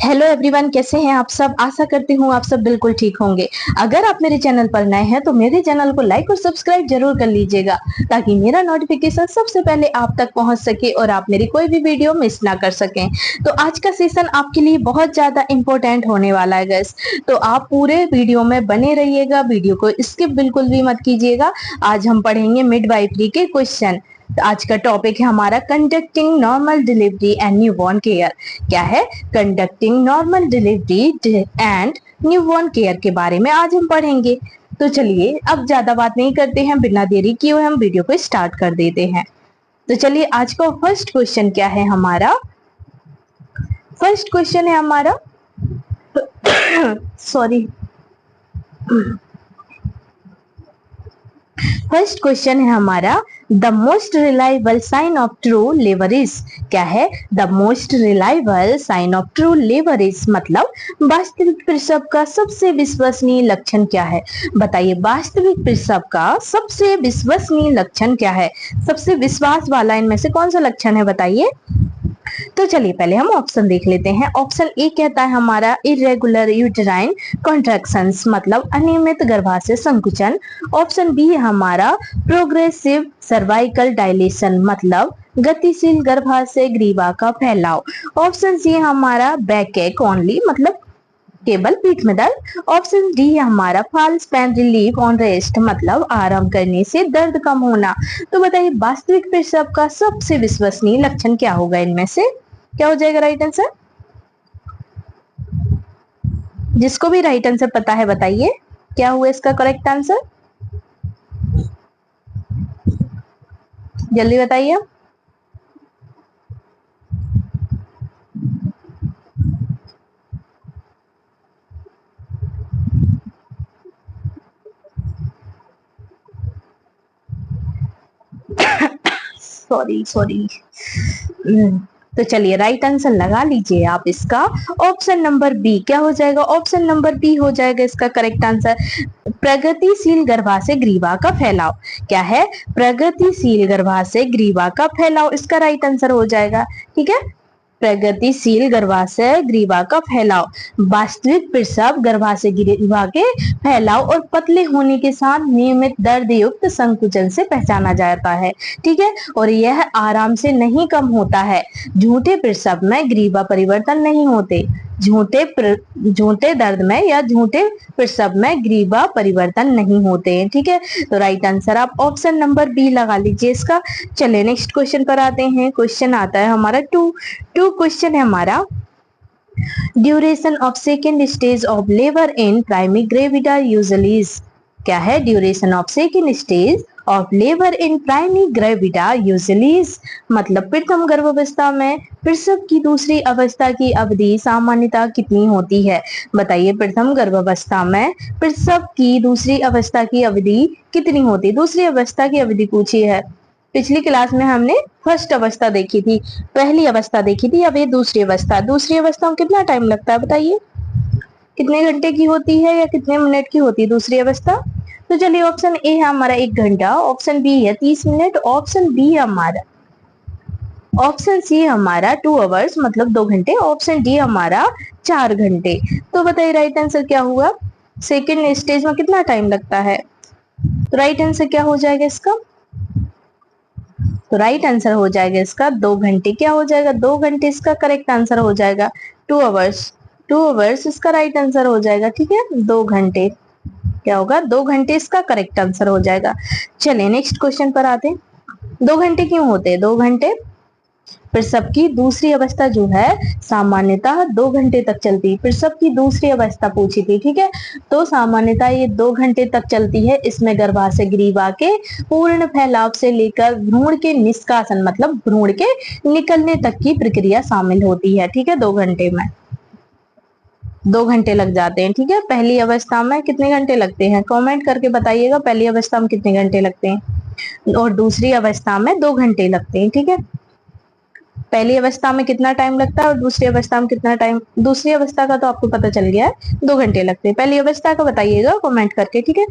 Hello everyone, कैसे हैं आप सब। आशा करती हूँ आप सब बिल्कुल ठीक होंगे। अगर आप मेरे चैनल पर नए हैं तो मेरे चैनल को लाइक और सब्सक्राइब जरूर कर लीजिएगा ताकि मेरा नोटिफिकेशन सबसे पहले आप तक पहुंच सके और आप मेरी कोई भी वीडियो मिस ना कर सकें। तो आज का सेशन आपके लिए बहुत ज्यादा इंपॉर्टेंट होने वाला है गाइस, तो आप पूरे वीडियो में बने रहिएगा, वीडियो को स्किप बिल्कुल भी मत कीजिएगा। आज हम पढ़ेंगे मिडवाइफरी के क्वेश्चन। आज का टॉपिक है हमारा conducting normal delivery and newborn care. क्या है? Conducting normal delivery and newborn care के बारे में आज हम पढ़ेंगे। तो चलिए अब ज्यादा बात नहीं करते हैं, बिना देरी किए हम वीडियो को स्टार्ट कर देते हैं। तो चलिए आज का फर्स्ट क्वेश्चन क्या है हमारा। फर्स्ट क्वेश्चन है हमारा सॉरी फर्स्ट क्वेश्चन है हमारा the most reliable sign of true labour is. क्या है? The most reliable sign of true labour is मतलब वास्तविक प्रसव का सबसे विश्वसनीय लक्षण क्या है। बताइए, वास्तविक प्रसव का सबसे विश्वसनीय लक्षण क्या है? सबसे विश्वास वाला इनमें से कौन सा लक्षण है बताइए। तो चलिए पहले हम ऑप्शन देख लेते हैं। ऑप्शन ए कहता है हमारा इरेगुलर यूटेराइन कॉन्ट्रैक्शंस मतलब अनियमित गर्भाशय संकुचन। ऑप्शन बी है हमारा प्रोग्रेसिव सर्वाइकल डायलेशन मतलब गतिशील गर्भाशय ग्रीवा का फैलाव। ऑप्शन सी है हमारा बैक एक ओनली मतलब केवल पीठ में दर्द। ऑप्शन डी है हमारा false pain relief on rest मतलब आराम करने से दर्द कम होना। तो बताइए वास्तविक प्रसव का सबसे विश्वसनीय लक्षण क्या होगा इनमें से? क्या हो जाएगा राइट आंसर? जिसको भी राइट आंसर पता है बताइए क्या हुआ इसका करेक्ट आंसर, जल्दी बताइए। सॉरी तो चलिए राइट आंसर लगा लीजिए आप इसका। ऑप्शन नंबर बी क्या हो जाएगा? ऑप्शन नंबर बी हो जाएगा इसका करेक्ट आंसर, प्रगतिशील गर्भाशय ग्रीवा का फैलाव। क्या है? प्रगतिशील गर्भाशय ग्रीवा का फैलाव इसका राइट आंसर हो जाएगा। ठीक है, प्रगतिशील गर्भाशय ग्रीवा का फैलाव। वास्तविक प्रसव गर्भाशय ग्रीवा के फैलाव और पतले होने के साथ नियमित दर्द युक्त संकुचन से पहचाना जाता है। ठीक है, और यह आराम से नहीं कम होता है। झूठे प्रसव में ग्रीवा परिवर्तन नहीं होते। झूठे दर्द में या झूठे प्रसव में ग्रीवा परिवर्तन नहीं होते हैं। ठीक है, तो राइट आंसर आप ऑप्शन नंबर बी लगा लीजिए इसका। चलिए नेक्स्ट क्वेश्चन पर आते हैं। क्वेश्चन आता है हमारा टू क्वेश्चन है हमारा duration of second stage of labour in primary gravida usually is. क्या है? Duration of second stage of labour in primary gravida usually is मतलब प्रथम गर्भावस्था में प्रसव की दूसरी अवस्था की अवधि सामान्यतः कितनी होती है। बताइए प्रथम गर्भावस्था में प्रसव की दूसरी अवस्था की अवधि कितनी होती है। दूसरी अवस्था की अवधि पूछी है। पिछली क्लास में हमने फर्स्ट अवस्था देखी थी, पहली अवस्था देखी थी, अब ये दूसरी अवस्था। दूसरी अवस्था में कितना टाइम लगता है बताइए, कितने घंटे की होती है या कितने मिनट की होती है दूसरी अवस्था। तो चलिए ऑप्शन ए है हमारा 1 घंटा, ऑप्शन बी है 30 मिनट, ऑप्शन बी है हमारा ऑप्शन सी हमारा 2 आवर्स मतलब 2 घंटे, ऑप्शन डी हमारा 4 घंटे। तो बताइए राइट आंसर क्या हुआ? सेकेंड स्टेज में कितना टाइम लगता है? तो राइट आंसर क्या हो जाएगा इसका? तो राइट आंसर हो जाएगा इसका 2 घंटे। क्या हो जाएगा? 2 घंटे इसका करेक्ट आंसर हो जाएगा। 2 आवर्स इसका राइट आंसर हो जाएगा। ठीक है, 2 घंटे क्या होगा? 2 घंटे इसका करेक्ट आंसर हो जाएगा। चलिए नेक्स्ट क्वेश्चन पर आते हैं। 2 घंटे क्यों होते हैं? 2 घंटे प्रसव की दूसरी अवस्था जो है सामान्यतः 2 घंटे तक चलती है। प्रसव की दूसरी अवस्था पूछी थी। ठीक है, तो सामान्यतः ये 2 घंटे तक चलती है। इसमें गर्भाशय ग्रीवा के पूर्ण फैलाव से लेकर भ्रूण के निष्कासन मतलब भ्रूण के निकलने तक की प्रक्रिया शामिल होती है। ठीक है, 2 घंटे में 2 घंटे लग जाते हैं। ठीक है, पहली अवस्था में कितने घंटे लगते हैं कमेंट करके बताइएगा। पहली अवस्था में कितने घंटे लगते हैं और दूसरी अवस्था में 2 घंटे लगते हैं। ठीक है, पहली अवस्था में कितना टाइम लगता है और दूसरी अवस्था में कितना टाइम। दूसरी अवस्था का तो आपको पता चल गया है, 2 घंटे लगते हैं। पहली अवस्था का बताइएगा कमेंट करके। ठीक है,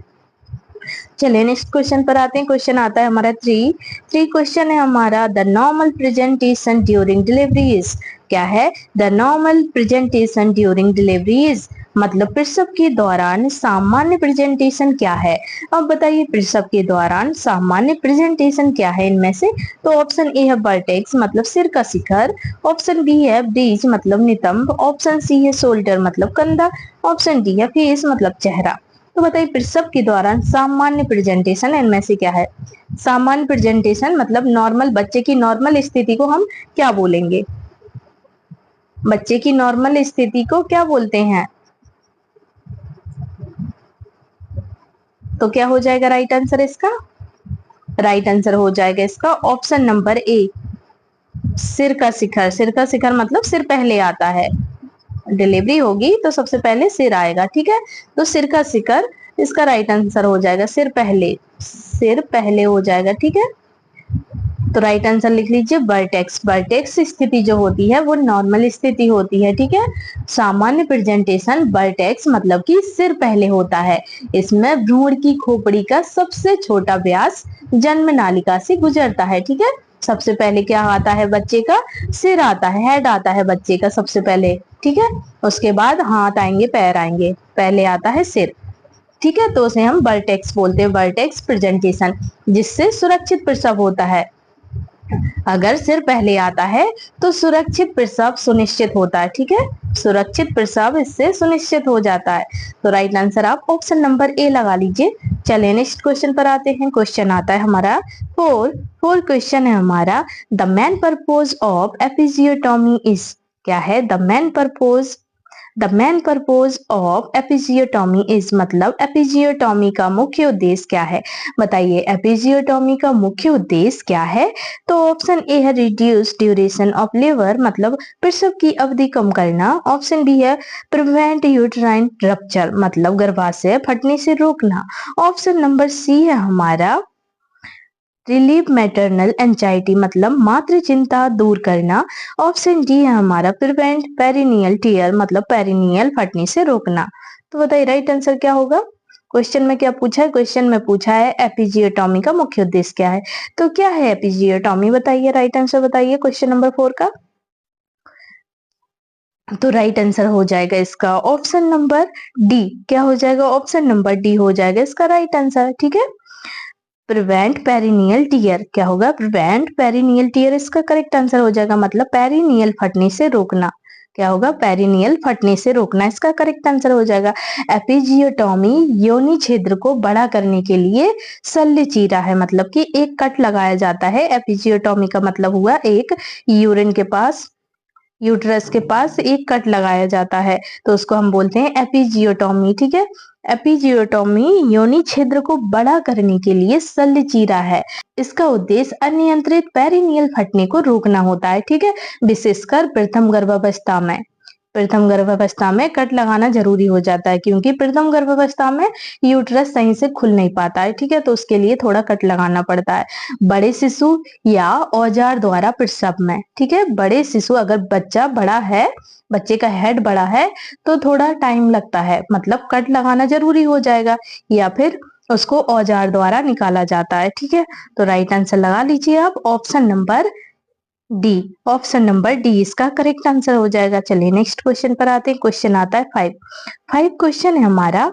चलिए नेक्स्ट क्वेश्चन पर आते हैं। क्वेश्चन आता है हमारा 3 क्वेश्चन है हमारा the normal presentation during delivery is. क्या है? The normal presentation during delivery is, मतलब प्रसव के दौरान सामान्य प्रेजेंटेशन क्या है? अब बताइए प्रसव के दौरान सामान्य प्रेजेंटेशन क्या है इनमें से? तो ऑप्शन ए है वर्टेक्स मतलब सिर का शिखर, ऑप्शन बी है ब्रिज मतलब नितंब, ऑप्शन सी है शोल्डर मतलब कंधा, ऑप्शन डी है फेस मतलब चेहरा। तो बताइए प्रसव के दौरान सामान्य प्रेजेंटेशन इनमें से क्या है? सामान्य प्रेजेंटेशन मतलब नॉर्मल, बच्चे की नॉर्मल स्थिति को हम क्या बोलेंगे? बच्चे की नॉर्मल स्थिति को क्या बोलते हैं? तो क्या हो जाएगा राइट आंसर इसका? राइट आंसर हो जाएगा इसका ऑप्शन नंबर ए, सिर का शिखर। सिर का शिखर मतलब सिर पहले आता है, डिलीवरी होगी तो सबसे पहले सिर आएगा, ठीक है। तो सिर का शिखर इसका राइट आंसर हो जाएगा, सिर पहले, सिर पहले हो जाएगा, ठीक है। तो राइट आंसर लिख लीजिए वर्टेक्स। वर्टेक्स स्थिति जो होती है वो नॉर्मल स्थिति होती है, ठीक है। सामान्य प्रेजेंटेशन वर्टेक्स मतलब कि सिर पहले होता है। इसमें भ्रूण की खोपड़ी का सबसे छोटा व्यास जन्म नालिका से गुजरता है, ठीक है। सबसे पहले क्या आता है बच्चे का? सिर आता है, हेड आता है बच्चे का सबसे पहले, ठीक है। उसके बाद हाथ आएंगे, पैर आएंगे, पहले आता है सिर, ठीक है। तो उसे हम वर्टेक्स बोलते हैं, वर्टेक्स प्रेजेंटेशन, जिससे सुरक्षित प्रसव होता है। अगर सिर पहले आता है तो सुरक्षित प्रसव सुनिश्चित होता है, ठीक है। सुरक्षित प्रसव इससे सुनिश्चित हो जाता है। तो राइट आंसर आप ऑप्शन नंबर ए लगा लीजिए। चलिए नेक्स्ट क्वेश्चन पर आते हैं। क्वेश्चन आता है हमारा फोर क्वेश्चन है हमारा, the main purpose of episiotomy is, क्या है? The main purpose of episiotomy is, मतलब एपिजियोटॉमी का मुख्य उद्देश्य क्या है? बताइए एपिजियोटॉमी का मुख्य उद्देश्य क्या है? तो ऑप्शन ए है रिड्यूस ड्यूरेशन ऑफ लेबर, मतलब प्रसव की अवधि कम करना, ऑप्शन बी है प्रिवेंट यूट्राइन रप्चर, मतलब गर्भाशय फटने से रोकना, ऑप्शन नंबर सी है हमारा रिलीव मैटरनल एंजाइटी, मतलब मातृ चिंता दूर करना, ऑप्शन डी है हमारा प्रिवेंट पेरिनियल टीयर, मतलब पेरिनियल फटने से रोकना। तो बताइए राइट आंसर क्या होगा? क्वेश्चन में क्या पूछा है? क्वेश्चन में पूछा है एपिजियोटॉमी का मुख्य उद्देश्य क्या है। तो क्या है एपिजियोटॉमी? बताइए, राइट आंसर बताइए क्वेश्चन नंबर 4 का। तो राइट आंसर हो जाएगा इसका ऑप्शन नंबर डी। क्या हो जाएगा? ऑप्शन नंबर डी हो जाएगा इसका राइट आंसर, ठीक है। प्रिवेंट पेरिनियल टीयर, क्या होगा? प्रिवेंट पेरिनियल टीयर इसका करेक्ट आंसर हो जाएगा, मतलब पेरिनियल फटने से रोकना। क्या होगा? पेरिनियल फटने से रोकना इसका करेक्ट आंसर हो जाएगा। एपिजियोटॉमी योनि क्षेत्र को बड़ा करने के लिए शल्य चीरा है, मतलब कि एक कट लगाया जाता है। एपिजियोटॉमी का मतलब हुआ एक यूरिन के पास, यूट्रस के पास एक कट लगाया जाता है, तो उसको हम बोलते हैं एपिजियोटॉमी, ठीक है। एपिजियोटॉमी योनि छिद्र को बड़ा करने के लिए शल्य चीरा है। इसका उद्देश्य अनियंत्रित पेरिनियल फटने को रोकना होता है, ठीक है। विशेषकर प्रथम गर्भावस्था में, प्रथम गर्भावस्था में कट लगाना जरूरी हो जाता है, क्योंकि प्रथम गर्भावस्था में यूट्रस सही से खुल नहीं पाता है, ठीक है। तो उसके लिए थोड़ा कट लगाना पड़ता है बड़े शिशु या औजार द्वारा प्रसव में, ठीक है। बड़े शिशु, अगर बच्चा बड़ा है, बच्चे का हेड बड़ा है, तो थोड़ा टाइम लगता है, मतलब कट लगाना जरूरी हो जाएगा, या फिर उसको औजार द्वारा निकाला जाता है, ठीक है। तो राइट आंसर लगा लीजिए आप option number D. Option number D इसका करेक्ट आंसर हो जाएगा। चलिए नेक्स्ट क्वेश्चन पर आते हैं। क्वेश्चन आता है 5 क्वेश्चन है हमारा,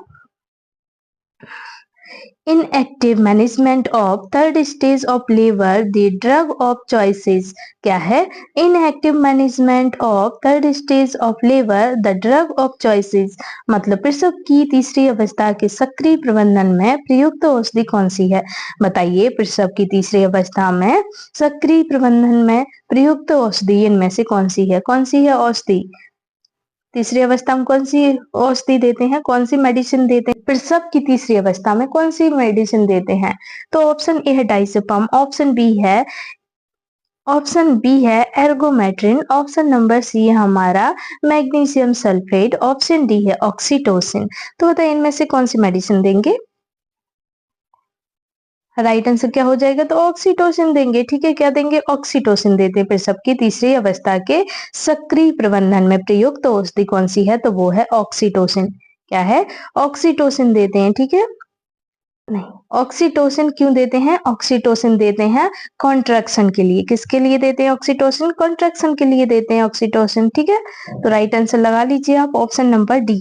inactive management of third stage of labour the drug of choices, क्या है? Inactive management of third stage of labour the drug of choices, मतलब प्रसव की तीसरी अवस्था के सक्रिय प्रबंधन में प्रयुक्त औषधि कौन सी है? बताइए प्रसव की तीसरी अवस्था में सक्रिय प्रबंधन में प्रयुक्त औषधि इनमें से कौन सी है? कौन सी है औषधि? तीसरी अवस्था में कौन सी औषधि देते हैं, कौन सी मेडिसिन देते हैं? प्रसव की तीसरी अवस्था में कौन सी मेडिसिन देते हैं? तो ऑप्शन ए है डाइसेपम, ऑप्शन बी है एर्गोमेट्रिन, ऑप्शन नंबर सी है हमारा मैग्नीशियम सल्फेट, ऑप्शन डी है ऑक्सीटोसिन। तो बताइए इनमें से कौन सी मेडिसिन देंगे? राइट आंसर क्या हो जाएगा? तो ऑक्सीटोसिन देंगे, ठीक है। क्या देंगे? ऑक्सीटोसिन देते हैं। प्रसव की तीसरी अवस्था के सक्रिय प्रबंधन में प्रयुक्त औषधि कौन सी है? तो वो है ऑक्सीटोसिन। क्या है? ऑक्सीटोसिन देते हैं, ठीक है। नहीं, ऑक्सीटोसिन क्यों देते हैं? ऑक्सीटोसिन देते हैं कॉन्ट्रैक्शन के लिए। किसके लिए देते हैं ऑक्सीटोसिन? कॉन्ट्रैक्शन के लिए देते हैं ऑक्सीटोसिन। ठीक है, तो राइट आंसर लगा लीजिए आप ऑप्शन नंबर डी।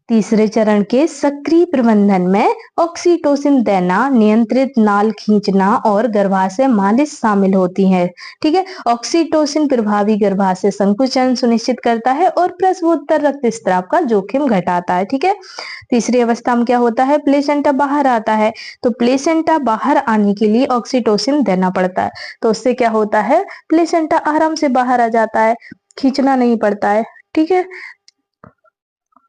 तीसरे चरण के सक्रिय प्रबंधन में ऑक्सीटोसिन देना, नियंत्रित नाल खींचना और गर्भाशय मालिश शामिल होती है। ठीक है, ऑक्सीटोसिन प्रभावी गर्भाशय संकुचन सुनिश्चित करता है और प्रसवोत्तर रक्तस्राव का जोखिम घटाता है। ठीक है, तीसरी अवस्था में क्या होता है? प्लेसेंटा बाहर आता है, तो प्लेसेंटा बाहर आने के लिए ऑक्सीटोसिन देना पड़ता है, तो उससे क्या होता है? प्लेसेंटा आराम से बाहर आ जाता है, खींचना नहीं पड़ता है। ठीक है,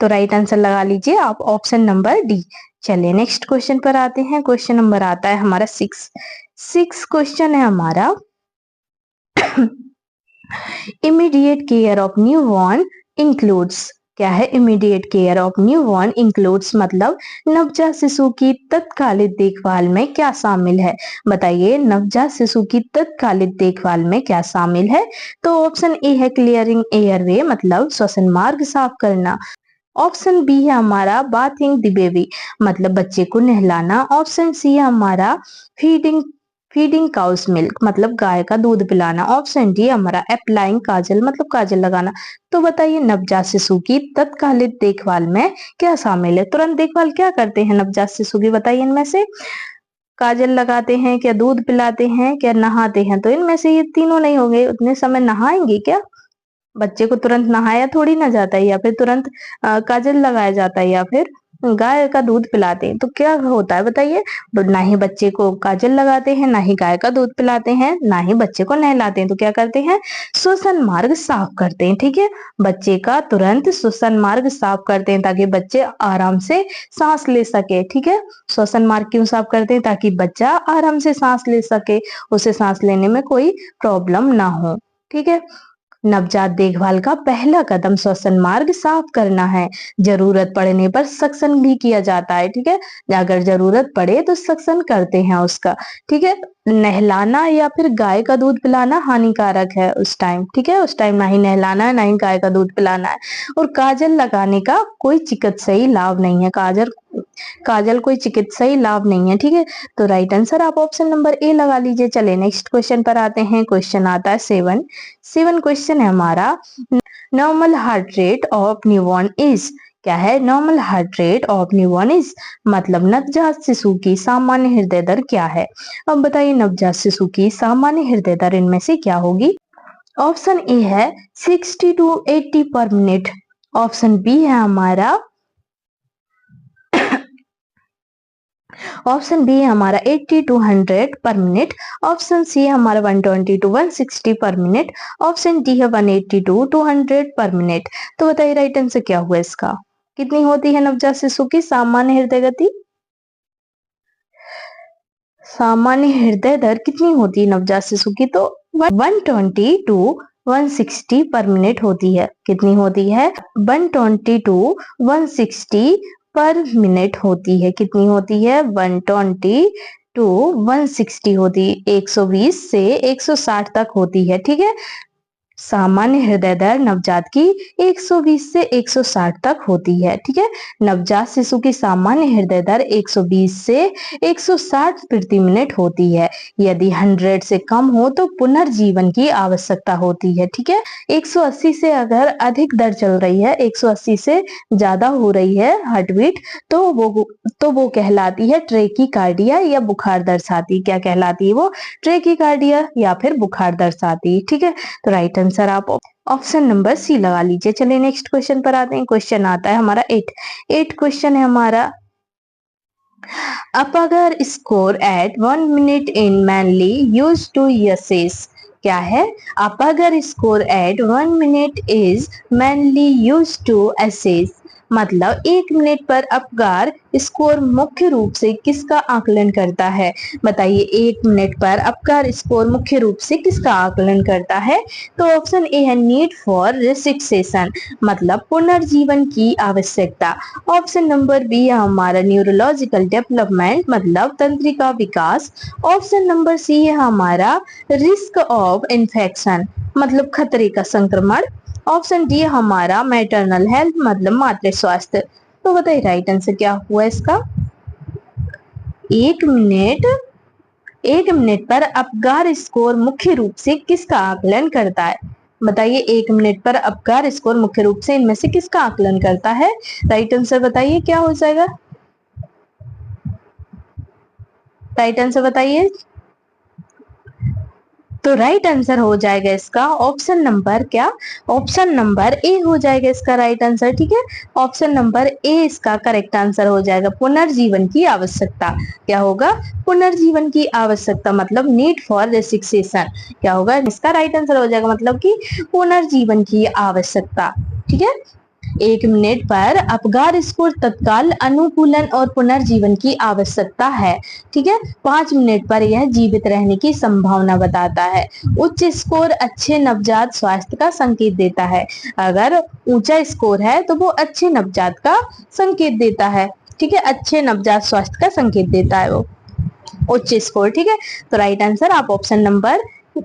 तो राइट आंसर लगा लीजिए आप ऑप्शन नंबर डी। चलिए नेक्स्ट क्वेश्चन पर आते हैं। क्वेश्चन नंबर आता है हमारा 6 क्वेश्चन है हमारा immediate care of newborn includes. क्या है? Immediate care of newborn includes मतलब नवजात शिशु की तत्कालिक देखभाल में क्या शामिल है? बताइए, नवजात शिशु की तत्कालिक देखभाल में क्या शामिल है? तो ऑप्शन ए है क्लियरिंग एयरवे मतलब श्वसन मार्ग साफ करना। ऑप्शन बी है हमारा बाथिंग द बेबी मतलब बच्चे को नहलाना। ऑप्शन सी है हमारा फीडिंग फीडिंग काउस मिल्क मतलब गाय का दूध पिलाना। ऑप्शन डी हमारा अप्लाइंग काजल मतलब काजल लगाना। तो बताइए, नवजात शिशु की तत्कालिक देखभाल में क्या शामिल है? तुरंत देखभाल क्या करते हैं नवजात शिशु की? बताइए इनमें से। काजल लगाते हैं क्या? दूध पिलाते हैं क्या? नहाते हैं? तो इनमें से ये तीनों नहीं होंगे। उतने समय नहाएंगे क्या? बच्चे को तुरंत नहाया थोड़ी ना जाता है, या फिर तुरंत काजल लगाया जाता है, या फिर गाय का दूध पिलाते हैं। तो क्या होता है बताइए? तो ना ही बच्चे को काजल लगाते हैं, ना ही गाय का दूध पिलाते हैं, ना ही बच्चे को नहलाते हैं। तो क्या करते हैं? श्वसन मार्ग साफ करते हैं। ठीक है, बच्चे का तुरंत श्वसन मार्ग साफ करते हैं ताकि बच्चे आराम से सांस ले सके। ठीक है, श्वसन मार्ग क्यों साफ करते हैं? ताकि बच्चा आराम से सांस ले सके, उसे सांस लेने में कोई प्रॉब्लम ना हो। ठीक है, नवजात देखभाल का पहला कदम श्वसन मार्ग साफ करना है। जरूरत पड़ने पर सक्शन भी किया जाता है। ठीक है, अगर जरूरत पड़े तो सक्शन करते हैं उसका। ठीक है, नहलाना या फिर गाय का दूध पिलाना हानिकारक है उस टाइम। ठीक है, उस टाइम ना ही नहलाना है, ना ही गाय का दूध पिलाना है। और काजल लगाने का कोई चिकित्सीय लाभ नहीं है। काजल काजल कोई चिकित्सीय लाभ नहीं है। ठीक है, तो राइट आंसर आप ऑप्शन नंबर ए लगा लीजिए। चले नेक्स्ट क्वेश्चन पर आते हैं। क्वेश्चन आता है 7 क्वेश्चन है हमारा normal heart rate of newborn is. क्या है? Normal heart rate of newborn is मतलब नवजात शिशु की सामान्य हृदय दर क्या है? अब बताइए, नवजात शिशु की सामान्य हृदय दर इनमें से क्या होगी? ऑप्शन ए है 60 to 80 पर मिनट। ऑप्शन बी है हमारा ऑप्शन बी है हमारा 80 to 100 पर मिनट। ऑप्शन सी है हमारा 120 to 160 पर मिनट। ऑप्शन डी है 180 to 200 पर मिनट। तो बताइए राइट आंसर क्या हुआ इसका? कितनी होती है नवजात शिशु की सामान्य हृदय गति? सामान्य हृदय दर कितनी होती है नवजात शिशु की? तो 120 to 160 पर मिनट होती है। कितनी होती है? 120 to 160 पर मिनट होती है। कितनी होती है? 120 टू 160 होती है। 120 से 160 तक होती है। ठीक है, सामान्य हृदय दर नवजात की 120 से 160 तक होती है। ठीक है, नवजात शिशु की सामान्य हृदय दर 120 से 160 प्रति मिनट होती है। यदि 100 से कम हो तो पुनर्जीवन की आवश्यकता होती है। ठीक है, 180 से अगर अधिक दर चल रही है, 180 से ज्यादा हो रही है हार्ट बीट, तो वो कहलाती है ट्रेकीकार्डिया या बुखार दर्शाती। क्या कहलाती है वो? ट्रेकीकार्डिया या फिर बुखार दर्शाती। ठीक है, तो राइट आंसर आप ऑप्शन नंबर सी लगा लीजिए। चलिए नेक्स्ट क्वेश्चन पर आते हैं। क्वेश्चन आता है हमारा 8 क्वेश्चन है हमारा Apgar score at 1 minute in mainly use to assess. क्या है? Apgar score at 1 minute is mainly use to assess मतलब 1 मिनट पर अपगार स्कोर मुख्य रूप से किसका आकलन करता है? बताइए, 1 मिनट पर अपगार स्कोर मुख्य रूप से किसका आकलन करता है? तो ऑप्शन ए है नीड फॉर रिसैक्सेशन मतलब पुनर्जीवन की आवश्यकता। ऑप्शन नंबर बी है हमारा न्यूरोलॉजिकल डेवलपमेंट मतलब तंत्रिका विकास। ऑप्शन नंबर सी है हमारा रिस्क ऑफ इन्फेक्शन मतलब खतरे का संक्रमण। ऑप्शन डी हमारा मैटरनल हेल्थ मतलब मातृ स्वास्थ्य। तो बताइए राइट आंसर क्या हुआ इसका? एक मिनट पर अपगार स्कोर मुख्य रूप से किसका आकलन करता है? बताइए, 1 मिनट पर अपगार स्कोर मुख्य रूप से इनमें से किसका आकलन करता है? राइट आंसर बताइए क्या हो जाएगा? राइट आंसर बताइए। तो राइट आंसर हो जाएगा इसका ऑप्शन नंबर क्या? ऑप्शन नंबर ए हो जाएगा इसका राइट आंसर। ठीक है, ऑप्शन नंबर ए इसका करेक्ट आंसर हो जाएगा। पुनर्जीवन की आवश्यकता क्या होगा? पुनर्जीवन की आवश्यकता मतलब नीड फॉर रिलैक्सेशन क्या होगा? इसका राइट आंसर हो जाएगा मतलब कि पुनर्जीवन की आवश्यकता। ठीक है, 1 मिनट पर अपगार स्कोर तत्काल अनुकूलन और पुनर्जीवन की आवश्यकता है। ठीक है, 5 मिनट पर यह जीवित रहने की संभावना बताता है। उच्च स्कोर अच्छे नवजात स्वास्थ्य का संकेत देता है। अगर ऊंचा स्कोर है तो वो अच्छे नवजात का संकेत देता है। ठीक है, अच्छे नवजात स्वास्थ्य का संकेत देता है वो उच्च स्कोर। ठीक है, तो राइट आंसर आप ऑप्शन नंबर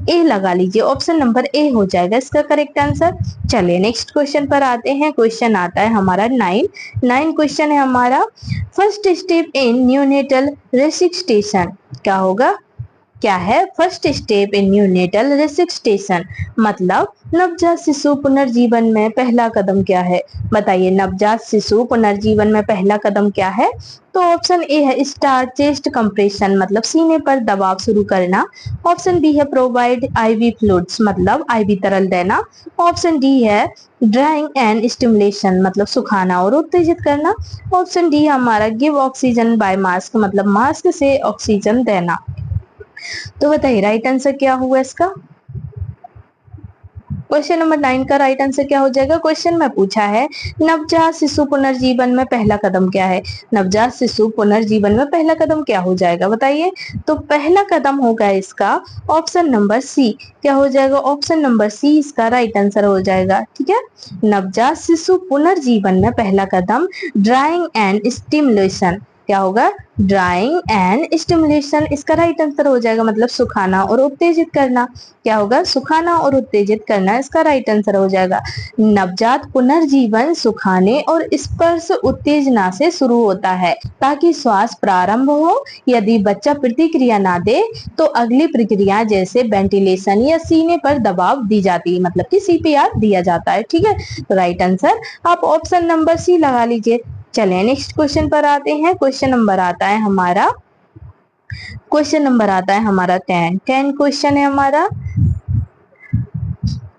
ए लगा लीजिए। ऑप्शन नंबर ए हो जाएगा इसका करेक्ट आंसर। चलिए नेक्स्ट क्वेश्चन पर आते हैं। क्वेश्चन आता है हमारा 9 क्वेश्चन है हमारा। फर्स्ट स्टेप इन न्यूनेटल रेसिक्टेशन क्या होगा? क्या है फर्स्ट स्टेप इन न्यूनेटल रेसिक्टेशन? मतलब नवजात शिशु पुनर्जीवन में पहला कदम क्या है? बताइए, नवजात शिशु पुनर्जीवन में पहला कदम क्या है? तो ऑप्शन ए है स्टार्ट चेस्ट कंप्रेशन मतलब सीने पर दबाव शुरू करना। ऑप्शन बी है प्रोवाइड आईवी फ्लूइड्स मतलब आईवी तरल देना। ऑप्शन डी है ड्राइंग एंड स्टिमुलेशन मतलब सुखाना और उत्तेजित करना। ऑप्शन डी हमारा गिव ऑक्सीजन बाय मास्क मतलब मास्क से ऑक्सीजन देना। तो बताइए राइट आंसर क्या हुआ इसका? क्वेश्चन नंबर 9 का राइट आंसर क्या हो जाएगा? क्वेश्चन में पूछा है नवजात शिशु पुनर्जीवन में पहला कदम क्या है? नवजात शिशु पुनर्जीवन में पहला कदम क्या हो जाएगा बताइए? तो पहला कदम होगा इसका ऑप्शन नंबर सी। क्या हो जाएगा? ऑप्शन नंबर सी इसका राइट आंसर हो जाएगा। ठीक है, नवजात शिशु पुनर्जीवन में पहला कदम ड्राइंग एंड स्टिमुलेशन क्या होगा? ड्राइंग एंड स्टिमुलेशन इसका राइट आंसर हो जाएगा मतलब सुखाना और उत्तेजित करना। क्या होगा? सुखाना और उत्तेजित करना इसका राइट आंसर हो जाएगा। नवजात पुनर्जीवन सुखाने और स्पर्श उत्तेजना से शुरू होता है ताकि श्वास प्रारंभ हो। यदि बच्चा प्रतिक्रिया ना दे तो अगली प्रक्रिया जैसे वेंटिलेशन या सीने पर दबाव दी जाती है मतलब कि सीपीआर दिया जाता है। ठीक है, तो राइट आंसर आप ऑप्शन नंबर सी लगा लीजिए। चलिए नेक्स्ट क्वेश्चन पर आते हैं। क्वेश्चन नंबर आता है हमारा 10 क्वेश्चन है हमारा।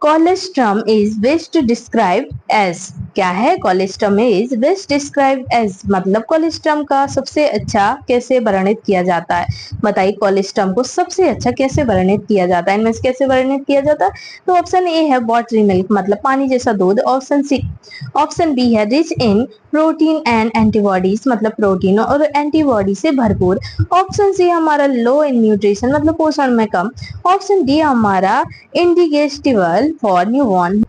Colostrum is best described as क्या है? Colostrum is best described as मतलब कोलेस्ट्रम का सबसे अच्छा कैसे वर्णित किया जाता है? बताइए, कोलेस्ट्रम को सबसे अच्छा कैसे वर्णित किया जाता है? इनमें से कैसे वर्णित किया जाता है? तो ऑप्शन ए है वाटरी मिल्क मतलब पानी जैसा दूध। ऑप्शन बी है rich in protein and antibodies मतलब प्रोटीन और एंटीबॉडी से भरपूर। ऑप्शन सी हमारा लो इन न्यूट्रिशन मतलब पोषण में कम। ऑप्शन डी हमारा इंडिगेस्टिबल फॉर न्यूबॉर्न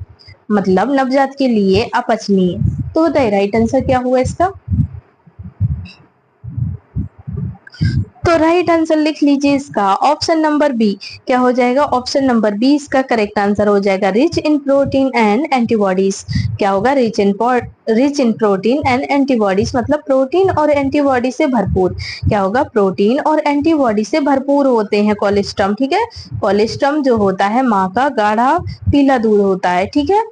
मतलब नवजात के लिए अपचनीय। तो बताइए राइट आंसर क्या हुआ इसका? तो राइट आंसर लिख लीजिए इसका ऑप्शन नंबर बी। क्या हो जाएगा? ऑप्शन नंबर बी इसका करेक्ट आंसर हो जाएगा। Rich in protein and antibodies क्या होगा? Rich in protein and antibodies मतलब प्रोटीन और एंटीबॉडी से भरपूर। क्या होगा? प्रोटीन और एंटीबॉडी से भरपूर होते हैं कोलेस्ट्रम। ठीक है, कोलेस्ट्रम जो होता है माँ का गाढ़ा पीला दूध होता है। ठीक है,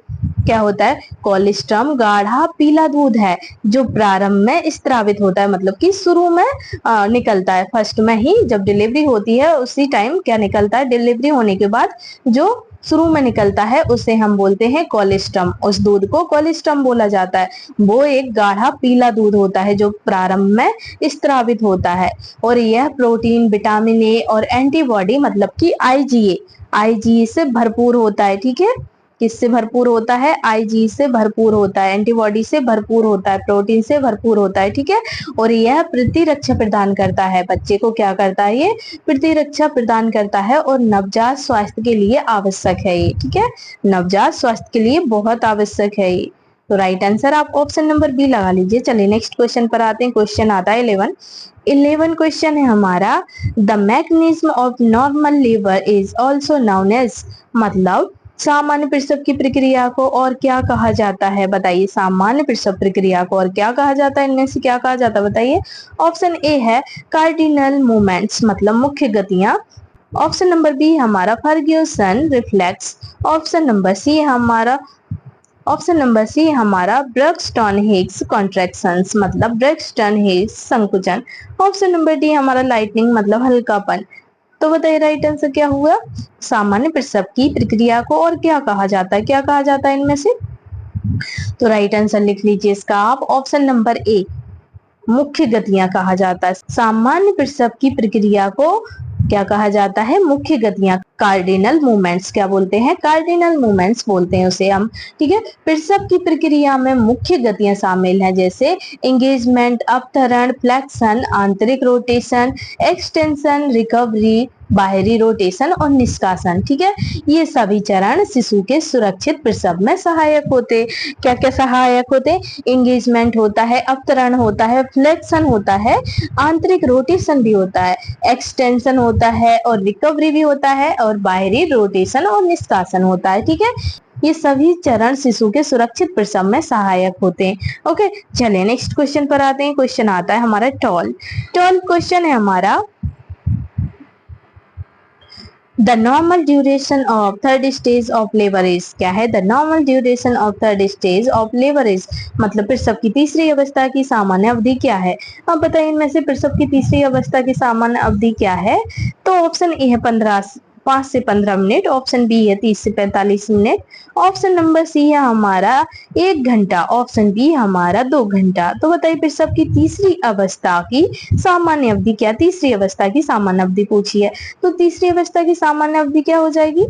क्या होता है? कोलेस्ट्रम गाढ़ा पीला दूध है जो प्रारंभ में स्त्रावित होता है मतलब कि शुरू में निकलता है। फर्स्ट में ही जब डिलीवरी होती है उसी टाइम क्या निकलता है? डिलीवरी होने के बाद जो शुरू में निकलता है उसे हम बोलते हैं कोलेस्ट्रम। उस दूध को कोलेस्ट्रम बोला जाता है। वो एक गाढ़ा पीला दूध होता है जो प्रारंभ में स्त्रावित होता है और यह प्रोटीन, विटामिन ए और एंटीबॉडी मतलब कि आईजीए से भरपूर होता है। ठीक है, किससे भरपूर होता है? आईजी से भरपूर होता है, एंटीबॉडी से भरपूर होता है, प्रोटीन से भरपूर होता है। ठीक है, और यह प्रतिरक्षा प्रदान करता है। बच्चे को क्या करता है? ये प्रतिरक्षा प्रदान करता है और नवजात स्वास्थ्य के लिए आवश्यक है ये। ठीक है, नवजात स्वास्थ्य के लिए बहुत आवश्यक है ये। तो राइट आंसर आप ऑप्शन नंबर बी लगा लीजिए। चलिए नेक्स्ट क्वेश्चन पर आते हैं। क्वेश्चन आता है 11 क्वेश्चन है हमारा। The mechanism of normal labour is also known as मतलब सामान्य प्रसव की प्रक्रिया को और क्या कहा जाता है? बताइए, सामान्य प्रसव प्रक्रिया को और क्या कहा जाता है? इनमें से क्या कहा जाता है बताइए। ऑप्शन ए है कार्डिनल मूवमेंट्स, मतलब मुख्य गतियां। ऑप्शन नंबर बी हमारा Ferguson reflex. Option number C हमारा ब्रक्सटन हिग्स कॉन्ट्रैक्शंस, मतलब ब्रक्सटन हिग्स संकुचन। ऑप्शन नंबर डी हमारा लाइटनिंग, मतलब हल्कापन। तो बताइए राइट आंसर क्या हुआ? सामान्य प्रसव की प्रक्रिया को और क्या कहा जाता है? क्या कहा जाता है इनमें से? तो राइट आंसर लिख लीजिए इसका आप, ऑप्शन नंबर ए मुख्य गतियां कहा जाता है। सामान्य प्रसव की प्रक्रिया को क्या कहा जाता है? मुख्य गतियां, कार्डिनल मूवमेंट्स। क्या बोलते हैं? कार्डिनल मूवमेंट्स बोलते हैं उसे हम। ठीक है, प्रसव की प्रक्रिया में मुख्य गतियां शामिल हैं, जैसे एंगेजमेंट, अपतरण, फ्लेक्शन, आंतरिक रोटेशन, एक्सटेंशन, रिकवरी, बाहरी रोटेशन और निष्कासन। ठीक है, ये सभी चरण शिशु के सुरक्षित प्रसव में सहायक होते। क्या क्या सहायक होते? एंगेजमेंट होता है, अपतरण होता है, फ्लेक्शन होता है, आंतरिक रोटेशन भी होता है, एक्सटेंशन होता है और रिकवरी भी होता है, और बाहरी रोटेशन और निष्कासन होता है। ठीक है, ये सभी चरण शिशु के सुरक्षित प्रसव में सहायक होते हैं। ओके, चलिए नेक्स्ट क्वेश्चन पर आते हैं। क्वेश्चन आता है हमारा 12 क्वेश्चन है हमारा, the normal duration of third stage of labour is. क्या है? The normal duration of third stage of labour is, मतलब प्रसव की तीसरी अवस्था की सामान्य अवधि क्या है? अब बताइए इनमें से प्रसव की तीसरी अवस्था की सामान्य अवधि क्या है? तो ऑप्शन ए है 5 से 15 मिनट, ऑप्शन बी है 30 से 45 मिनट, ऑप्शन नंबर सी है हमारा 1 घंटा, ऑप्शन बी हमारा 2 घंटा। तो बताइए प्रसव की तीसरी अवस्था की सामान्य अवधि क्या? तीसरी अवस्था की सामान्य अवधि पूछी है, तो तीसरी अवस्था की सामान्य अवधि क्या हो जाएगी?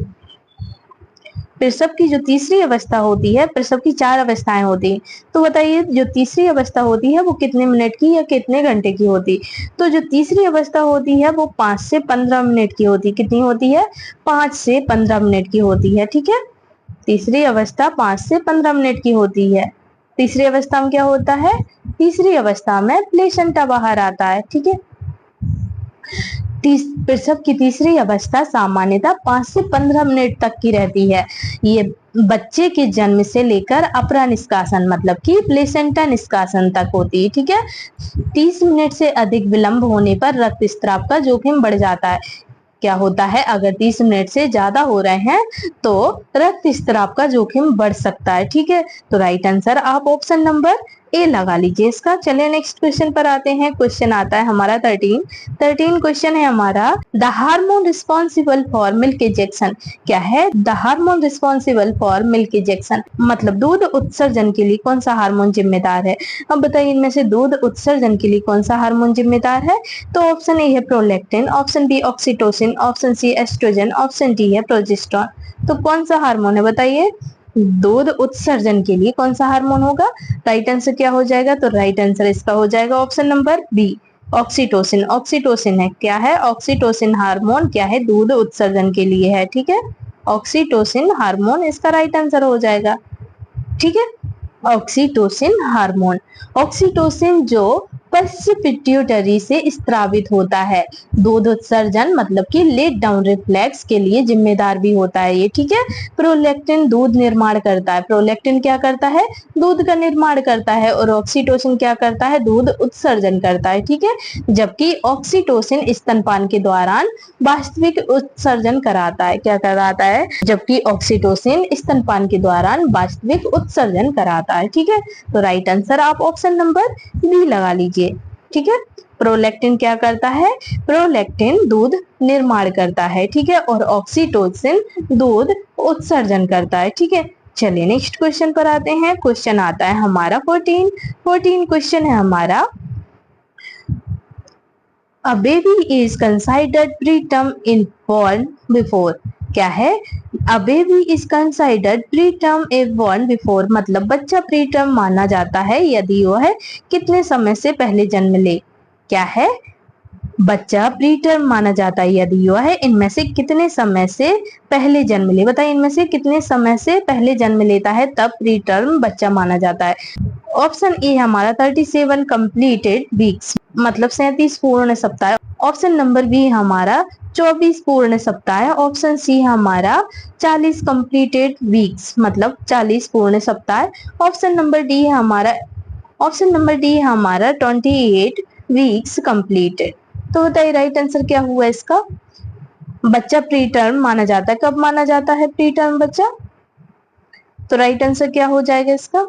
प्रसव की जो तीसरी अवस्था होती है, प्रसव की 4 अवस्थाएं होती हैं, तो बताइए जो तीसरी अवस्था होती है वो कितने मिनट की या कितने घंटे की होती? तो जो तीसरी अवस्था होती है वो 5 से 15 मिनट की होती। कितनी होती है? 5 से 15 मिनट की होती है। ठीक है, तीसरी अवस्था 5 से 15 मिनट की होती है। तीसरी अवस्था में क्या होता है? तीसरी अवस्था में प्लेसेंटा बाहर आता है। ठीक है, प्रसव की तीसरी अवस्था सामान्यतः 5 से 15 मिनट तक की रहती है। ये बच्चे के जन्म से लेकर अपरा निष्कासन, मतलब कि प्लेसेंटा निष्कासन तक होती है। ठीक है, 30 मिनट से अधिक विलंब होने पर रक्तस्राव का जोखिम बढ़ जाता है। क्या होता है? अगर 30 मिनट से ज्यादा हो रहे हैं तो रक्तस्राव का जोखिम बढ़ सकता है। ठीक है, तो राइट आंसर आप ऑप्शन नंबर ए लगा लीजिए इसका। चलिए नेक्स्ट क्वेश्चन पर आते हैं। क्वेश्चन आता है हमारा 13 क्वेश्चन है हमारा, the hormone responsible for milk ejection. क्या है? The hormone responsible for milk ejection, मतलब दूध उत्सर्जन के लिए कौन सा हार्मोन जिम्मेदार है? अब बताइए इनमें से दूध उत्सर्जन के लिए कौन सा हार्मोन जिम्मेदार है? तो ऑप्शन ए है prolactin, option B oxytocin, option C estrogen, option D है प्रोजेस्टेरोन। तो कौन सा हार्मोन है बताइए? दूध उत्सर्जन के लिए कौन सा हार्मोन होगा? राइट आंसर क्या हो जाएगा? तो राइट आंसर इसका हो जाएगा option number B oxytocin. Oxytocin है, क्या है? ऑक्सीटोसिन हार्मोन क्या है? दूध उत्सर्जन के लिए है। ठीक है, ऑक्सीटोसिन हार्मोन इसका राइट आंसर हो जाएगा। ठीक है, ऑक्सीटोसिन हार्मोन, ऑक्सीटोसिन जो पश्च पिट्यूटरी से स्त्रावित होता है, दूध उत्सर्जन मतलब कि लेट डाउन रिफ्लेक्स के लिए जिम्मेदार भी होता है ये। ठीक है, प्रोलैक्टिन दूध निर्माण करता है, प्रोलैक्टिन क्या करता है? दूध का निर्माण करता है, और ऑक्सीटोसिन क्या करता है? दूध उत्सर्जन करता है। ठीक है, जबकि ऑक्सीटोसिन स्तनपान के दौरान वास्तविक उत्सर्जन कराता है। क्या कराता है? जबकि ऑक्सीटोसिन स्तनपान के दौरान वास्तविक उत्सर्जन कराता है। ठीक है, तो राइट आंसर आप ऑप्शन नंबर बी लगा लीजिए। ठीक है, प्रोलैक्टिन क्या करता है? प्रोलैक्टिन दूध निर्माण करता है। ठीक है, और ऑक्सीटोसिन दूध उत्सर्जन करता है। ठीक है, चलिए नेक्स्ट क्वेश्चन पर आते हैं। क्वेश्चन आता है हमारा 14 क्वेश्चन है हमारा, A baby is considered preterm if born before। क्या है? A baby is considered preterm if born before, मतलब बच्चा प्रीटर्म माना जाता है यदि वह कितने समय से पहले जन्म ले। क्या है? बच्चा प्रीटर्म माना जाता है यदि वह इनमें से कितने समय से पहले जन्म ले। बताइए इनमें से कितने समय से पहले जन्म लेता है तब प्रीटर्म बच्चा माना जाता है। ऑप्शन ए हमारा 37 कंप्लीटेड वीक्स, मतलब 37 पूर्ण सप्ताह। ऑप्शन नंबर बी हमारा 24 पूर्ण सप्ताह है। ऑप्शन सी हमारा 40 कंप्लीटेड वीक्स मतलब 40 पूर्ण सप्ताह। ऑप्शन नंबर डी है हमारा 28 वीक्स कंप्लीटेड। तो बताइए राइट आंसर क्या हुआ इसका। बच्चा प्री टर्म माना जाता है। कब माना जाता है प्री टर्म बच्चा? तो राइट आंसर क्या हो जाएगा इसका?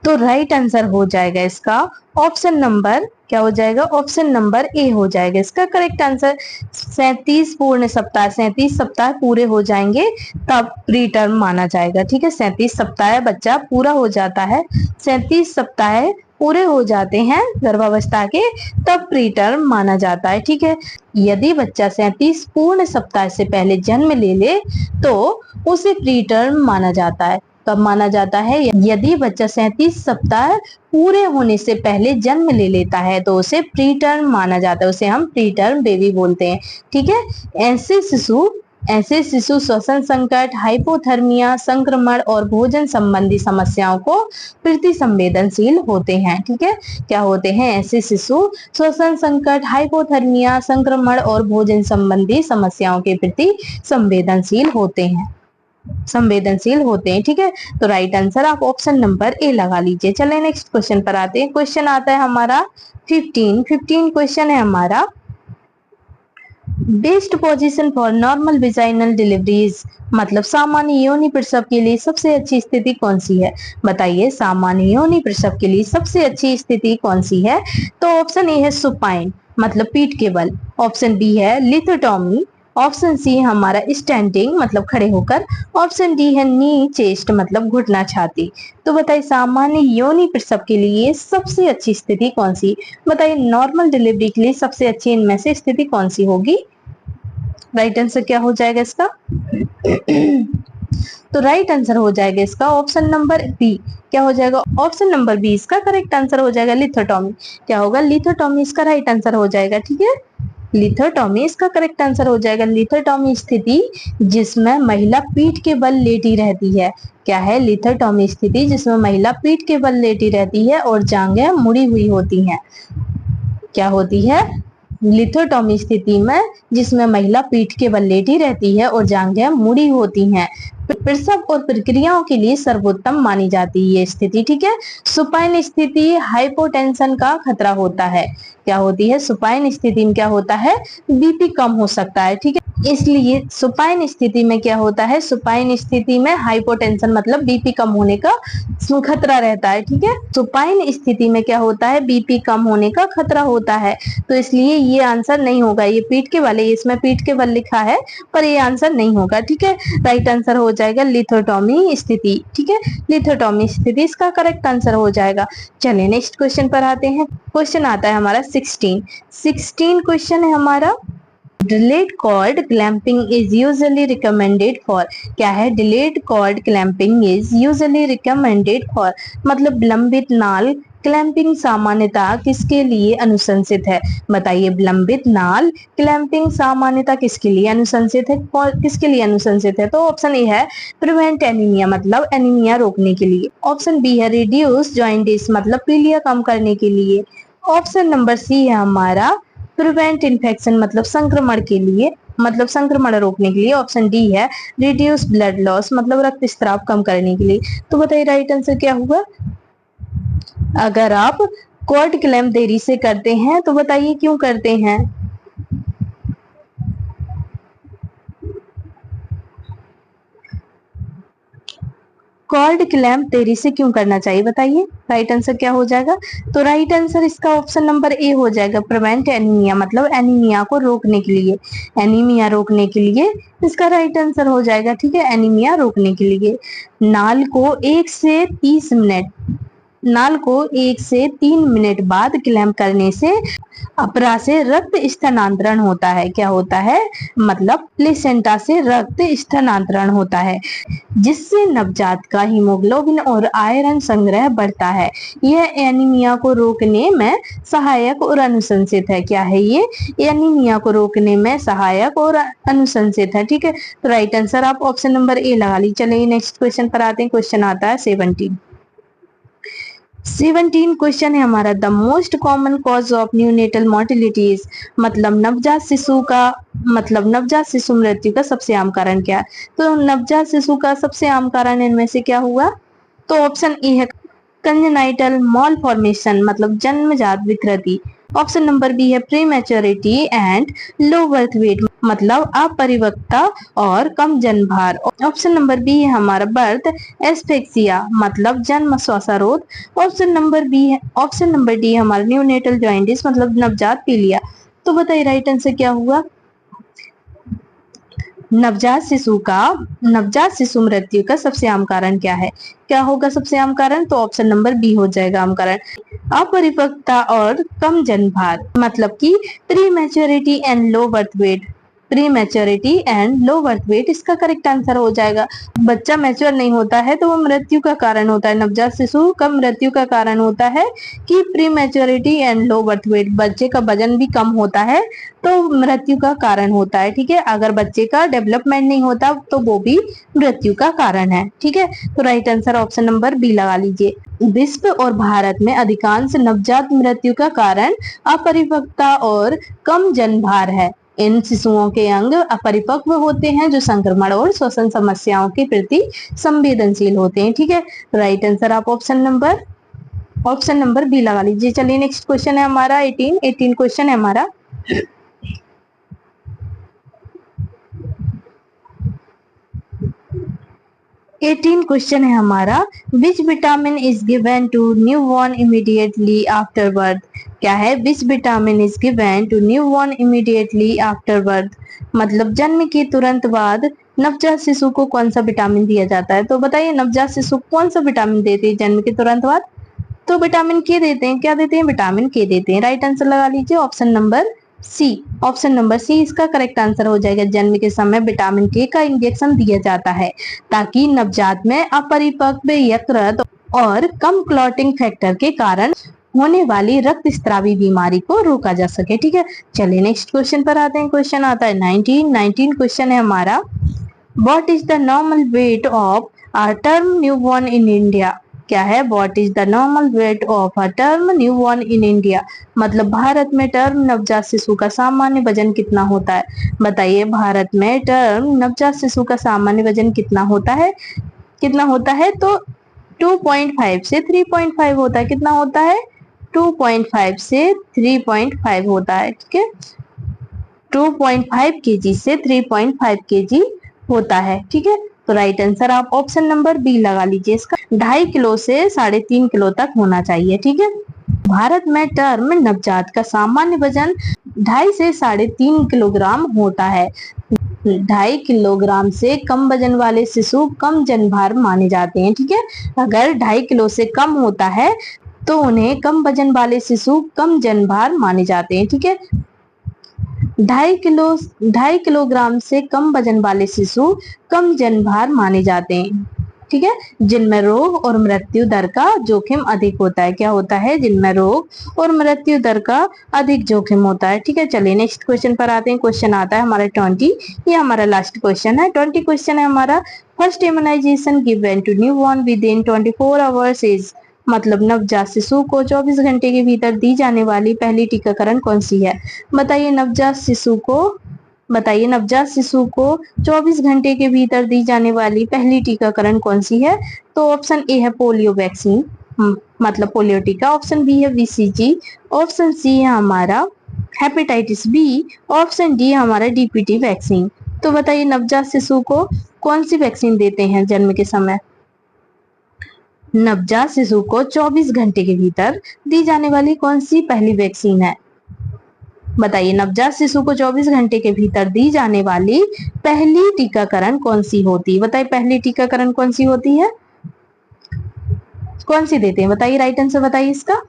तो राइट आंसर हो जाएगा इसका ऑप्शन नंबर क्या हो जाएगा? ऑप्शन नंबर ए हो जाएगा इसका करेक्ट आंसर। 37 पूर्ण सप्ताह, 37 सप्ताह पूरे हो जाएंगे तब प्री टर्म माना जाएगा। ठीक है, 37 सप्ताह बच्चा पूरा हो जाता है, 37 सप्ताह पूरे हो जाते हैं गर्भावस्था के, तब प्री टर्म माना जाता है। ठीक है, यदि बच्चा 37 पूर्ण सप्ताह से पहले जन्म ले तो उसे प्री टर्म माना जाता है। कब माना जाता है? यदि बच्चा 37 सप्ताह पूरे होने से पहले जन्म ले लेता है तो उसे प्री टर्म माना जाता है, उसे हम प्री टर्म बेबी बोलते हैं। ठीक है, ऐसे शिशु श्वसन संकट, हाइपोथर्मिया, संक्रमण और भोजन संबंधी समस्याओं को प्रति संवेदनशील होते हैं। ठीक है, क्या होते हैं? ऐसे शिशु श्वसन संकट, हाइपोथर्मिया, संक्रमण और भोजन संबंधी समस्याओं के प्रति संवेदनशील होते हैं। ठीक है, तो राइट आंसर आप ऑप्शन नंबर ए लगा लीजिए। चले नेक्स्ट क्वेश्चन पर आते हैं। क्वेश्चन आता है हमारा 15 क्वेश्चन है हमारा, best position for normal vaginal deliveries मतलब सामान्य योनि प्रसव के लिए सबसे अच्छी स्थिति कौन सी है? बताइए, सामान्य योनि प्रसव के लिए सबसे अच्छी स्थिति कौन सी है? तो ऑप्शन ए है सुपाइन मतलब पीठ के बल, ऑप्शन बी है लिथोटॉमी, ऑप्शन सी हमारा स्टैंडिंग मतलब खड़े होकर, ऑप्शन डी है नी चेस्ट मतलब घुटना छाती। तो बताइए सामान्य योनि प्रसव के लिए सबसे अच्छी स्थिति कौन सी? बताइए नॉर्मल डिलीवरी के लिए सबसे अच्छी इनमें से स्थिति कौन सी होगी? राइट आंसर क्या हो जाएगा इसका? तो राइट आंसर हो जाएगा इसका ऑप्शन नंबर बी। क्या हो जाएगा? ऑप्शन नंबर बी इसका करेक्ट आंसर हो जाएगा, लिथोटॉमी। क्या होगा? लिथोटॉमी इसका राइट आंसर हो जाएगा। ठीक है, लिथोटॉमी इसका करेक्ट आंसर हो जाएगा। लिथोटॉमी स्थिति जिसमें महिला पीठ के बल लेटी रहती है। क्या है? लिथोटॉमी स्थिति जिसमें महिला पीठ के बल लेटी रहती है और जांघें मुड़ी हुई होती हैं। क्या होती है? लिथोटॉमी स्थिति में जिसमें महिला पीठ के बल लेटी रहती है और जांघें मुड़ी होती हैं, प्रसव और प्रक्रियाओं के लिए सर्वोत्तम मानी जाती है ये स्थिति। ठीक है, सुपाइन स्थिति हाइपोटेंशन का खतरा होता है। क्या होती है? सुपाइन स्थिति में क्या होता है? बीपी कम हो सकता है। ठीक है, इसलिए सुपाइन स्थिति में क्या होता है? सुपाइन स्थिति में हाइपोटेंशन मतलब बीपी कम होने का खतरा रहता है। ठीक है, सुपाइन स्थिति में क्या होता है? बीपी कम होने का खतरा होता है। तो इसलिए ये आंसर नहीं होगा। ये पीठ के बल, इसमें पीठ के बल लिखा है पर ये आंसर नहीं होगा। ठीक है, राइट आंसर हो जाएगा लिथोटॉमी स्थिति। ठीक है, लिथोटॉमी स्थिति इसका करेक्ट आंसर हो जाएगा। चलिए नेक्स्ट क्वेश्चन पर आते हैं। क्वेश्चन आता है हमारा 16 क्वेश्चन है हमारा, delayed cord clamping is usually recommended for. क्या है? Delayed cord clamping is usually recommended for मतलब विलंबित नाल क्लैंपिंग सामान्यतः किसके लिए अनुशंसित है? बताइए, विलंबित नाल क्लैंपिंग सामान्यतः किसके लिए अनुशंसित है? किसके लिए अनुशंसित है? तो ऑप्शन ए है प्रिवेंट एनीमिया मतलब एनीमिया रोकने के लिए, ऑप्शन बी है रिड्यूस जॉइंटिस मतलब पीलिया कम करने के लिए, ऑप्शन नंबर सी है हमारा प्रिवेंट इन्फेक्शन मतलब संक्रमण के लिए मतलब संक्रमण रोकने के लिए, ऑप्शन डी है रिड्यूस ब्लड लॉस मतलब रक्तस्राव कम करने के लिए। तो बताइए राइट आंसर क्या हुआ? अगर आप कॉर्ड क्लैंप देरी से करते हैं तो बताइए क्यों करते हैं? कॉर्ड क्लैंप देरी से क्यों करना चाहिए? बताइए राइट आंसर क्या हो जाएगा? तो राइट आंसर इसका ऑप्शन नंबर ए हो जाएगा, प्रिवेंट एनीमिया मतलब एनीमिया को रोकने के लिए। एनीमिया रोकने के लिए इसका राइट आंसर हो जाएगा। ठीक है, एनीमिया रोकने के लिए नाल को 1 से 3 मिनट बाद क्लैंप करने से अपरा से रक्त स्थानांतरण होता है। क्या होता है? मतलब प्लेसेंटा से रक्त स्थानांतरण होता है जिससे नवजात का हीमोग्लोबिन और आयरन संग्रह बढ़ता है। यह एनीमिया को रोकने में सहायक और अनुशंसित है। क्या है ये? एनीमिया को रोकने में सहायक और अनुशंसित है। ठीक है, तो राइट आंसर आप ऑप्शन नंबर ए लगा लीजिए। चलिए नेक्स्ट क्वेश्चन पर आते हैं। क्वेश्चन आता है 17 क्वेश्चन है हमारा, the most common cause of neonatal mortalities, मतलब नवजात शिशु मृत्यु का सबसे आम कारण क्या है? तो नवजात शिशु का सबसे आम कारण इनमें से क्या हुआ? तो ऑप्शन ए है कंजेनाइटल मॉलफॉर्मेशन, मतलब जन्मजात विकृति। ऑप्शन नंबर बी है prematurity and low birth weight, मतलब अपरिपक्वता और कम जन्म भार। ऑप्शन नंबर बी है हमारा बर्थ एस्फेक्सिया, मतलब जन्म श्वासारोध। ऑप्शन नंबर डी है हमारा न्यूनेटल जॉइंटिस, मतलब नवजात पीलिया। तो बताइए राइट आंसर क्या हुआ? नवजात शिशु मृत्यु का सबसे आम कारण क्या है? क्या होगा सबसे आम कारण? तो ऑप्शन नंबर बी हो जाएगा आम कारण, अपरिपक्वता और कम जन्म भार, मतलब कि pre maturity and low birth weight. Pre maturity and low birth weight इसका करेक्ट आंसर हो जाएगा। बच्चा मैच्योर नहीं होता है तो वो मृत्यु का कारण होता है। नवजात शिशु का मृत्यु का कारण होता है कि pre maturity and low birth weight, बच्चे का वजन भी कम होता है तो मृत्यु का कारण होता है। ठीक है, अगर बच्चे का डेवलपमेंट नहीं होता तो वो भी मृत्यु का कारण है। ठीक है, तो right answer option number B लगा लीजिए। विश्व और भारत में अधिकांश नवजात मृत्यु का कारण अपरिपक्वता और कम जन्म भार है। इन शिशुओं के अंग अपरिपक्व होते हैं जो संक्रमण और श्वसन समस्याओं के प्रति संवेदनशील होते हैं। ठीक है, राइट आंसर आप ऑप्शन नंबर बी लगा लीजिए। चलिए नेक्स्ट क्वेश्चन है हमारा 18 क्वेश्चन है हमारा। 18 क्वेश्चन है हमारा, which vitamin is given to newborn immediately after birth? क्या है? Which vitamin is given to newborn immediately after birth, मतलब जन्म के तुरंत बाद नवजात शिशु को कौन सा विटामिन दिया जाता है? तो बताइए नवजात शिशु कौन सा विटामिन देते हैं जन्म के तुरंत बाद? तो विटामिन के देते हैं। क्या देते हैं? विटामिन के देते हैं। राइट आंसर लगा लीजिए option number C. Option number C इसका करेक्ट आंसर हो जाएगा। जन्म के समय विटामिन के का इंजेक्शन दिया जाता है ताकि नवजात में अपरिपक्व यकृत और कम क्लॉटिंग फैक्टर के कारण होने वाली रक्त स्त्रावी बीमारी को रोका जा सके। ठीक है, चलिए नेक्स्ट क्वेश्चन पर आते हैं। क्वेश्चन आता है 19 क्वेश्चन है हमारा, what is the normal weight of a term newborn in India? क्या है? What is the normal weight of a term newborn in India, मतलब भारत में टर्म नवजात शिशु का सामान्य वजन कितना होता है? बताइए भारत में टर्म नवजात शिशु का सामान्य वजन कितना होता है? तो 2.5 से 3.5 होता है। कितना होता है? 2.5 से 3.5 होता है। ठीक है, 2.5 केजी से 3.5 केजी होता है। ठीक है, तो राइट आंसर आप ऑप्शन नंबर बी लगा लीजिए। इसका 2.5 किलो से 3.5 किलो तक होना चाहिए। ठीक है, भारत में टर्म नवजात का सामान्य वजन 2.5 से 3.5 किलोग्राम होता है। 2.5 किलोग्राम से कम वजन वाले शिशु कम जन्मभार माने जाते हैं। ठीक है, अगर 2.5 किलो से कम होता है तो उन्हें कम वजन वाले शिशु कम जन्मभार माने जाते हैं। ठीक है, 2.5 किलोग्राम से कम वजन वाले शिशु कम जन्मभार माने जाते हैं। ठीक है, जिनमें रोग और मृत्यु दर का जोखिम अधिक होता है। क्या होता है? जिनमें रोग और मृत्यु दर का अधिक जोखिम होता है। ठीक है, चलिए नेक्स्ट क्वेश्चन पर आते हैं। क्वेश्चन आता है हमारा 20, ये हमारा लास्ट क्वेश्चन है। 20 क्वेश्चन है हमारा, first immunization given to newborn within 24 hours is, मतलब नवजात शिशु को 24 घंटे के भीतर दी जाने वाली पहली टीकाकरण कौन सी है? बताइए नवजात शिशु को 24 घंटे के भीतर दी जाने वाली पहली टीकाकरण कौन सी है? तो ऑप्शन ए है पोलियो वैक्सीन, मतलब पोलियो टीका। ऑप्शन बी है बीसीजी। ऑप्शन सी है हमारा हेपेटाइटिस बी। ऑप्शन डी है हमारा डीपीटी वैक्सीन। तो बताइए नवजात शिशु को कौन सी वैक्सीन देते हैं जन्म के समय? नवजात शिशु को 24 घंटे के भीतर दी जाने वाली कौन सी पहली वैक्सीन है? बताइए नवजात शिशु को 24 घंटे के भीतर दी जाने वाली पहली टीकाकरण कौन सी होती है? बताइए पहली टीकाकरण कौन सी होती है? कौन सी देते हैं? बताइए राइट आंसर बताइए इसका।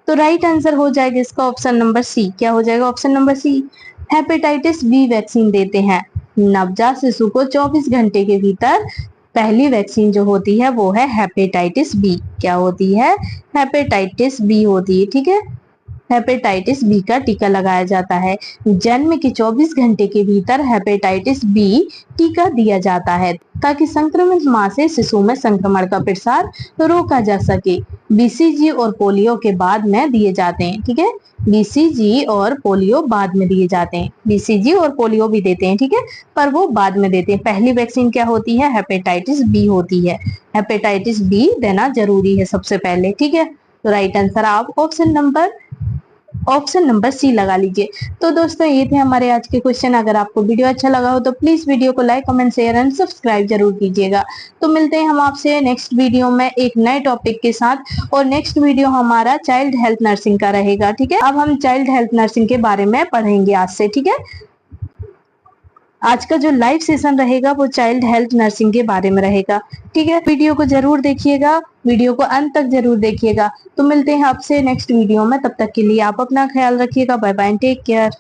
तो राइट आंसर हो जाएगा इसका ऑप्शन नंबर सी। क्या हो जाएगा? Option number C, hepatitis B vaccine देते हैं। नवजात शिशु को 24 घंटे के भीतर पहली वैक्सीन जो होती है वो है हेपेटाइटिस बी। क्या होती है? हेपेटाइटिस बी होती है। ठीक है, हेपेटाइटिस बी का टीका लगाया जाता है। जन्म के 24 घंटे के भीतर हेपेटाइटिस बी टीका दिया जाता है ताकि संक्रमित मां से शिशु में संक्रमण का प्रसार रोका जा सके। बीसीजी और पोलियो के बाद में दिए जाते हैं। ठीक है, बीसीजी और पोलियो बाद में दिए जाते हैं। बीसीजी और पोलियो भी देते हैं, ठीक है, पर वो बाद में देते हैं। पहली वैक्सीन क्या होती है? हेपेटाइटिस बी होती है। हेपेटाइटिस बी देना जरूरी है सबसे पहले। ठीक है, तो राइट आंसर आप ऑप्शन नंबर सी लगा लीजिए। तो दोस्तों ये थे हमारे आज के क्वेश्चन। अगर आपको वीडियो अच्छा लगा हो तो प्लीज वीडियो को like, comment, share and subscribe जरूर कीजिएगा। तो मिलते हैं हम आपसे नेक्स्ट वीडियो में एक नए टॉपिक के साथ। और नेक्स्ट वीडियो हमारा चाइल्ड हेल्थ नर्सिंग का रहेगा। ठीक है, अब हम चाइल्ड हेल्थ नर्सिंग के बारे में पढ़ेंगे आज से। ठीक है, आज का जो लाइव सेशन रहेगा वो चाइल्ड हेल्थ नर्सिंग के बारे में रहेगा। ठीक है, वीडियो को जरूर देखिएगा, वीडियो को अंत तक जरूर देखिएगा। तो मिलते हैं आपसे नेक्स्ट वीडियो में, तब तक के लिए आप अपना ख्याल रखिएगा। Bye bye, take care.